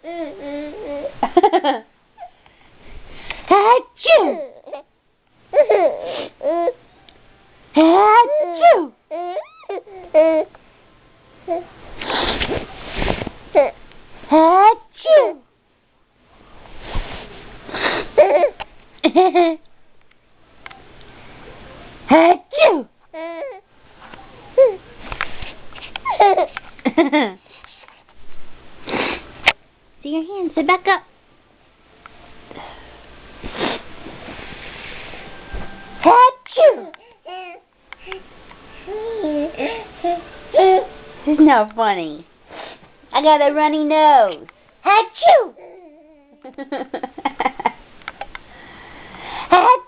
Achoo! Achoo! Achoo! Achoo! See your hands. Sit back up. Achoo! This is not funny. I got a runny nose. Achoo! Achoo!